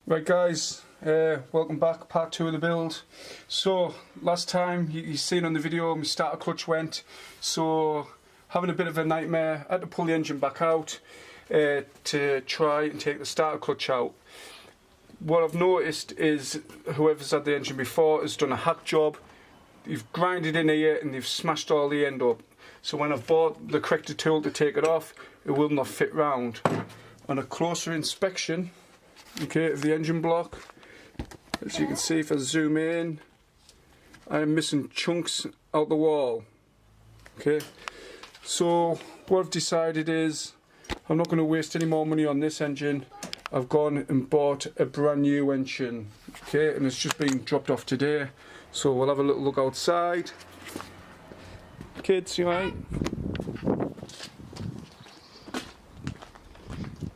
Right guys, welcome back, part 2 of the build. So last time you seen on the video my starter clutch went, so having a bit of a nightmare. I had to pull the engine back out to try and take the starter clutch out. What I've noticed is whoever's had the engine before has done a hack job. You've grinded in here and they've smashed all the end up. So when I've bought the corrector tool to take it off, it will not fit round. On a closer inspection, okay, of the engine block, as you can see if I zoom in, I am missing chunks out the wall. Okay, so what I've decided is I'm not going to waste any more money on this engine. I've gone and bought a brand new engine, okay, and it's just been dropped off today. So we'll have a little look outside. Kids, you alright?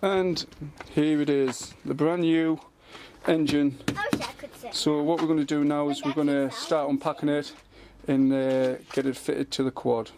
And here it is, the brand new engine. So what we're going to do now is we're going to start unpacking it and get it fitted to the quad.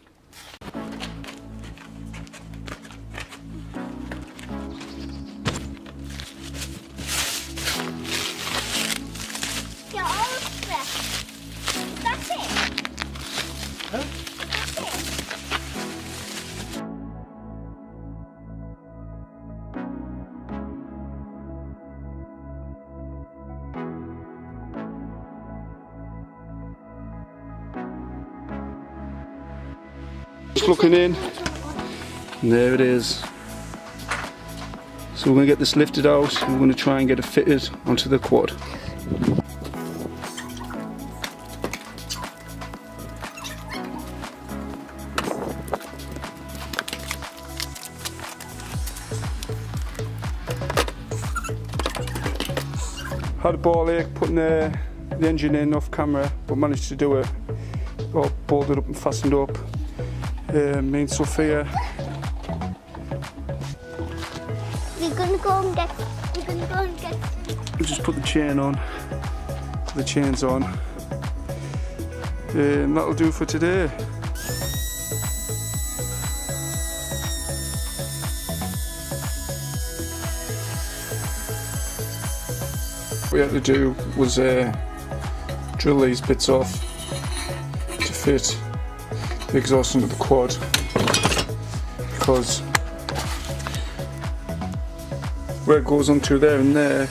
Just looking in, and there it is. So we're going to get this lifted out and we're going to try and get it fitted onto the quad. Had a ball ache putting the engine in off camera, but managed to do it. All bolted up and fastened up. Me and Sophia. We're gonna go and get. We just put the chain on. Put the chains on. And that'll do for today. What we had to do was drill these bits off to fit the exhaust into the quad, because where it goes onto there and there,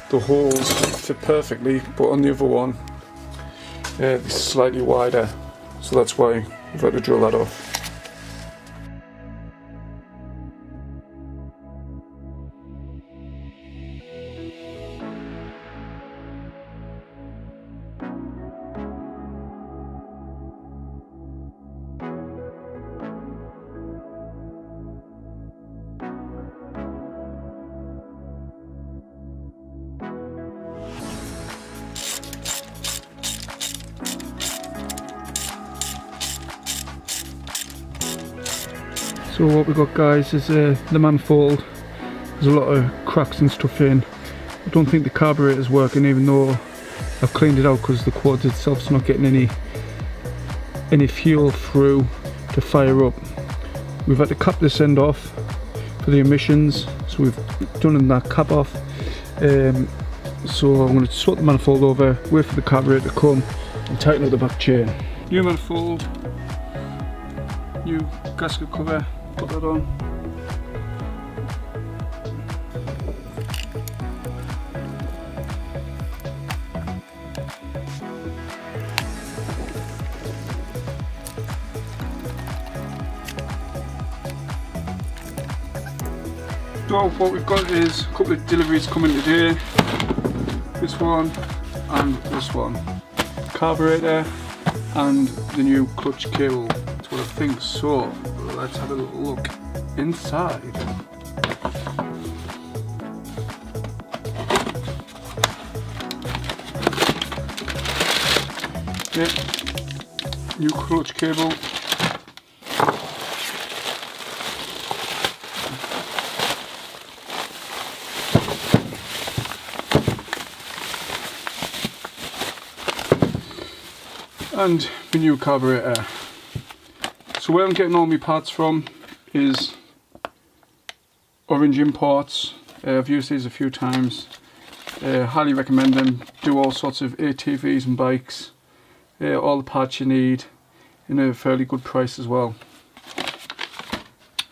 the holes fit perfectly, but on the other one, it's slightly wider, so that's why we've had to drill that off. So what we've got, guys, is the manifold. There's a lot of cracks and stuff in. I don't think the carburetor's working, even though I've cleaned it out, because the quad itself's not getting any fuel through to fire up. We've had to cap this end off for the emissions, so we've done that cap off. So I'm going to swap the manifold over, wait for the carburetor to come and tighten up the back chain. New manifold, new gasket cover. Put that on. So what we've got is a couple of deliveries coming today. This one and this one. Carburetor and the new clutch cable. That's what I think. So let's have a little look inside. Yeah, new clutch cable. And the new carburetor. So where I'm getting all my parts from is Orange Imports. I've used these a few times. Highly recommend them. Do all sorts of ATVs and bikes. All the parts you need in a fairly good price as well.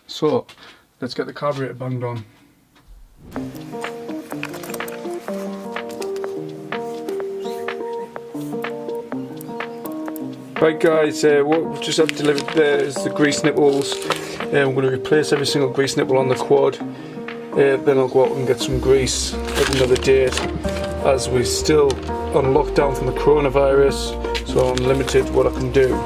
So let's get the carburetor banged on. Right guys, what we've just had delivered there is the grease nipples. I'm going to replace every single grease nipple on the quad. Then I'll go out and get some grease at another date, as we're still on lockdown from the coronavirus, so I'm limited what I can do.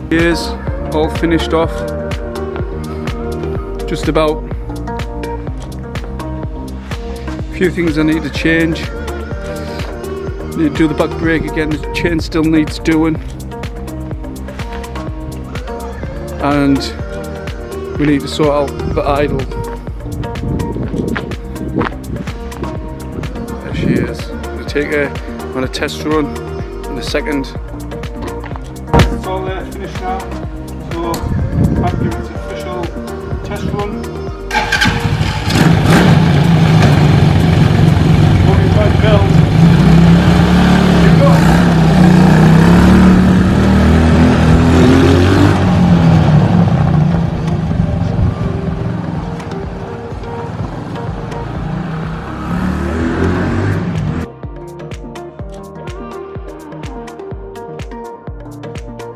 Gears all finished off, just about. A few things I need to change. Need to do the back brake again, the chain still needs doing, and we need to sort out the idle. There she is. I'm going to take her on a test run in a second. It's all there, finished now, so I've given it an official test run.